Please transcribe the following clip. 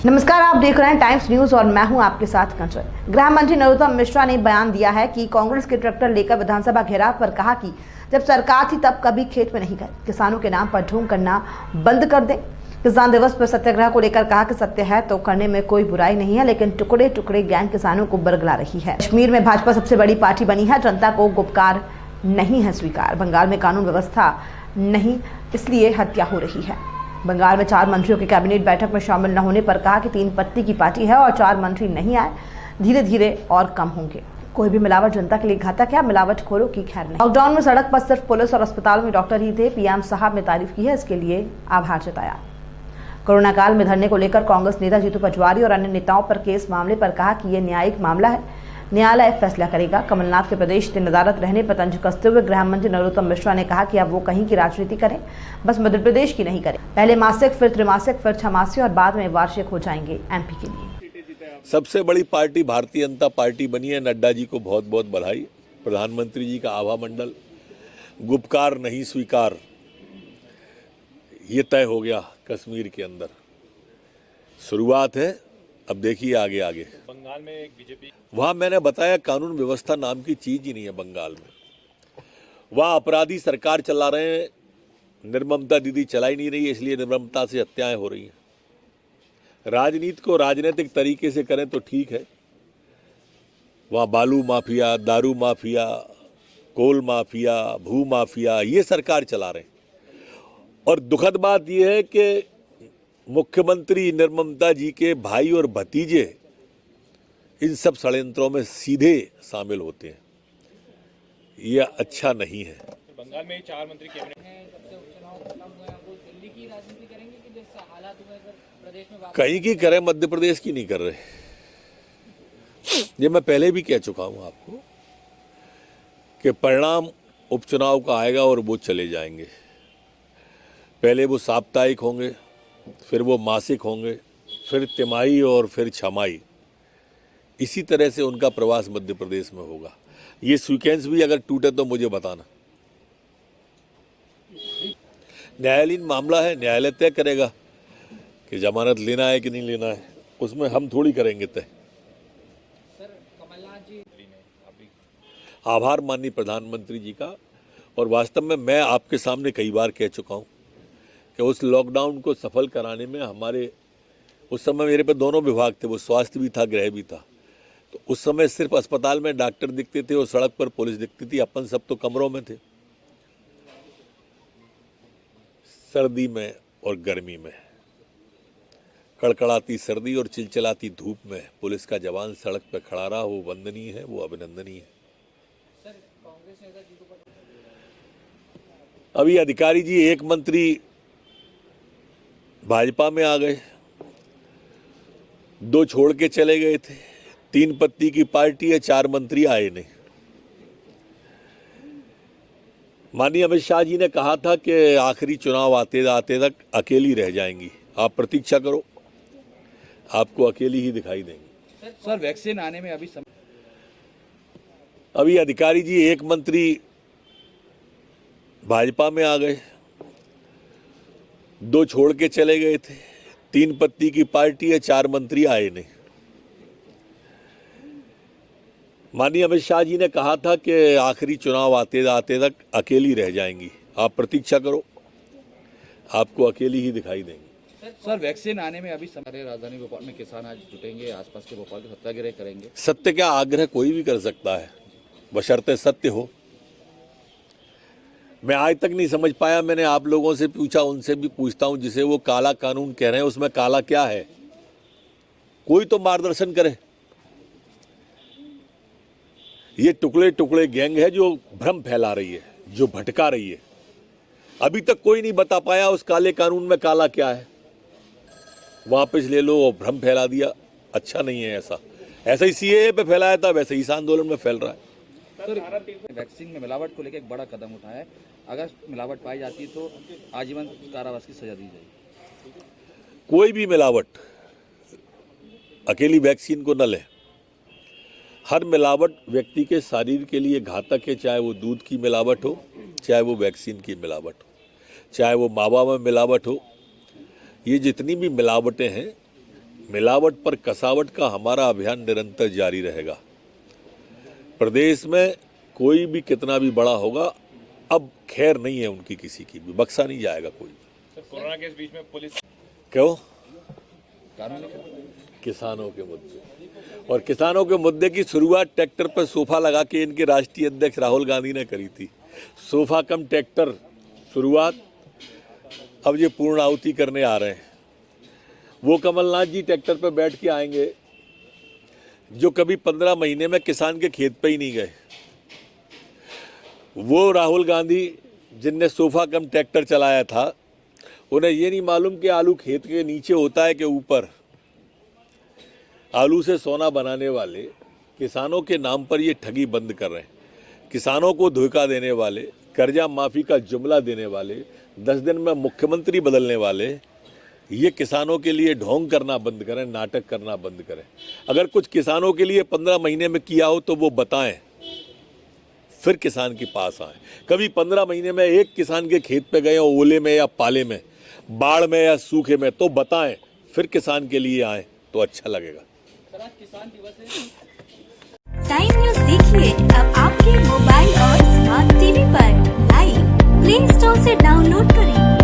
नमस्कार, आप देख रहे हैं टाइम्स न्यूज और मैं हूं आपके साथ कंचन। गृह मंत्री नरोत्तम मिश्रा ने बयान दिया है कि कांग्रेस के ट्रैक्टर लेकर विधानसभा घेराव पर कहा कि जब सरकार थी तब कभी खेत में नहीं गए, किसानों के नाम पर ढोंग करना बंद कर दें। किसान दिवस पर सत्याग्रह को लेकर कहा कि सत्य है तो करने में कोई बुराई नहीं है, लेकिन टुकड़े टुकड़े गैंग किसानों को बरगला रही है। कश्मीर में भाजपा सबसे बड़ी पार्टी बनी है, जनता को गुपकार नहीं है स्वीकार। बंगाल में कानून व्यवस्था नहीं, इसलिए हत्या हो रही है। बंगाल में 4 मंत्रियों की कैबिनेट बैठक में शामिल न होने पर कहा कि 3 पत्ती की पार्टी है और 4 मंत्री नहीं आए, धीरे धीरे और कम होंगे। कोई भी मिलावट जनता के लिए घातक है, मिलावटखोरों की खैर नहीं। लॉकडाउन में सड़क पर सिर्फ पुलिस और अस्पतालों में डॉक्टर ही थे। पीएम साहब ने तारीफ की है, इसके लिए आभार जताया। कोरोना काल में धरने को लेकर कांग्रेस नेता जीतू पटवारी और अन्य नेताओं पर केस मामले पर कहा कि यह न्यायिक मामला है, न्यायालय फैसला करेगा। कमलनाथ के प्रदेश दिन अदालत रहने पर तंज कसते हुए गृह मंत्री नरोत्तम मिश्रा ने कहा कि अब वो कहीं की राजनीति करें, बस मध्य प्रदेश की नहीं करें। पहले मासिक, फिर त्रिमासिक, फिर 6 मासिक और बाद में वार्षिक हो जाएंगे एमपी के लिए। सबसे बड़ी पार्टी भारतीय जनता पार्टी बनी है। नड्डा जी को बहुत बहुत बधाई। प्रधानमंत्री जी का आभा मंडल, गुपकार नहीं स्वीकार, ये तय हो गया। कश्मीर के अंदर शुरुआत है, अब देखिए आगे आगे। बंगाल में एक बीजेपी, वहाँ मैंने बताया कानून व्यवस्था नाम की चीज ही नहीं है बंगाल में। वहाँ अपराधी सरकार चला रहे हैं, निर्ममता दीदी चला ही नहीं रही है, इसलिए निर्ममता से हत्याएं हो रही हैं। राजनीति को राजनीतिक तरीके से करें तो ठीक है। वहाँ बालू माफिया, दारू माफिया, कोल माफिया, भू माफिया, ये सरकार चला रहे हैं। और दुखद बात यह है कि मुख्यमंत्री निर्ममता जी के भाई और भतीजे इन सब षड्यंत्रों में सीधे शामिल होते हैं। यह अच्छा नहीं है। बंगाल में 4 मंत्री कैबिनेट हैं, कहीं की करें, मध्य प्रदेश की नहीं कर रहे। ये मैं पहले भी कह चुका हूं आपको कि परिणाम उपचुनाव का आएगा और वो चले जाएंगे। पहले वो साप्ताहिक होंगे, फिर वो मासिक होंगे, फिर तिमाही और फिर छमाही। इसी तरह से उनका प्रवास मध्य प्रदेश में होगा। ये सीक्वेंस भी अगर टूटे तो मुझे बताना। न्यायालयीन मामला है, न्यायालय तय करेगा कि जमानत लेना है कि नहीं लेना है, उसमें हम थोड़ी करेंगे तय। आभार माननीय प्रधानमंत्री जी का। और वास्तव में मैं आपके सामने कई बार कह चुका हूँ कि उस लॉकडाउन को सफल कराने में हमारे, उस समय मेरे पे दोनों विभाग थे, वो स्वास्थ्य भी था, गृह भी था। तो उस समय सिर्फ अस्पताल में डॉक्टर दिखते थे और सड़क पर पुलिस दिखती थी, अपन सब तो कमरों में थे। सर्दी में और गर्मी में, कड़कड़ाती सर्दी और चिलचिलाती धूप में पुलिस का जवान सड़क पर खड़ा रहा, वो वंदनीय है, वो अभिनंदनीय है। अभी अधिकारी जी, एक मंत्री भाजपा में आ गए, 2 छोड़ के चले गए थे। 3 पत्ती की पार्टी है, 4 मंत्री आए नहीं। माननीय अमित शाह जी ने कहा था कि आखिरी चुनाव आते आते तक अकेली रह जाएंगी। आप प्रतीक्षा करो, आपको अकेली ही दिखाई देंगी। सर वैक्सीन आने में अभी अधिकारी जी, एक मंत्री भाजपा में आ गए, 2 छोड़ के चले गए थे। 3 पत्ती की पार्टी है, 4 मंत्री आए नहीं। माननीय अमित शाह जी ने कहा था कि आखिरी चुनाव आते आते तक अकेली रह जाएंगी। आप प्रतीक्षा करो, आपको अकेली ही दिखाई देंगी। सर वैक्सीन आने में अभी समय, राजधानी भोपाल में किसान आज जुटेंगे, आसपास के भोपाल के सत्याग्रह करेंगे। सत्य का आग्रह कोई भी कर सकता है, बशर्ते सत्य हो। मैं आज तक नहीं समझ पाया, मैंने आप लोगों से पूछा, उनसे भी पूछता हूं, जिसे वो काला कानून कह रहे हैं, उसमें काला क्या है? कोई तो मार्गदर्शन करे। ये टुकड़े टुकड़े गैंग है जो भ्रम फैला रही है, जो भटका रही है। अभी तक कोई नहीं बता पाया उस काले कानून में काला क्या है। वापस ले लो और भ्रम फैला दिया। अच्छा नहीं है ऐसा। ऐसा ही सीएए पे फैलाया था, वैसे ही इस आंदोलन में फैल रहा है। वैक्सीन में मिलावट को लेकर एक बड़ा कदम उठाया है। अगर मिलावट पाई जाती है तो आजीवन कारावास की सजा दी जाएगी। कोई भी मिलावट अकेली वैक्सीन को न ले। हर मिलावट व्यक्ति के शरीर के लिए घातक है, चाहे वो दूध की मिलावट हो, चाहे वो वैक्सीन की मिलावट हो, चाहे वो मावा में मिलावट हो। ये जितनी भी मिलावटें हैं मिलावट पर कसावट का हमारा अभियान निरंतर जारी रहेगा। प्रदेश में कोई भी कितना भी बड़ा होगा, अब खैर नहीं है उनकी, किसी की भी बख्शा नहीं जाएगा कोई। कोरोना के इस बीच में पुलिस क्यों? कानून लेकर किसानों के मुद्दे, और किसानों के मुद्दे की शुरुआत ट्रैक्टर पर सोफा लगा के इनके राष्ट्रीय अध्यक्ष राहुल गांधी ने करी थी। सोफा कम ट्रैक्टर शुरुआत, अब ये पूर्ण आहुति करने आ रहे हैं। वो कमलनाथ जी ट्रैक्टर पर बैठ के आएंगे जो कभी 15 महीने में किसान के खेत पे ही नहीं गए। वो राहुल गांधी जिनने सोफा कम ट्रैक्टर चलाया था, उन्हें ये नहीं मालूम कि आलू खेत के नीचे होता है कि ऊपर। आलू से सोना बनाने वाले किसानों के नाम पर ये ठगी बंद कर रहे हैं। किसानों को धोखा देने वाले, कर्जा माफी का जुमला देने वाले, 10 दिन में मुख्यमंत्री बदलने वाले, ये किसानों के लिए ढोंग करना बंद करें, नाटक करना बंद करें। अगर कुछ किसानों के लिए 15 महीने में किया हो तो वो बताएं, फिर किसान के पास आए। कभी 15 महीने में एक किसान के खेत पे गए हो, ओले में या पाले में, बाढ़ में या सूखे में, तो बताएं, फिर किसान के लिए आए तो अच्छा लगेगा। टाइम न्यूज़ देखिए अब आपके मोबाइल और स्मार्ट टीवी पर। लाइव प्ले स्टोर से डाउनलोड करें।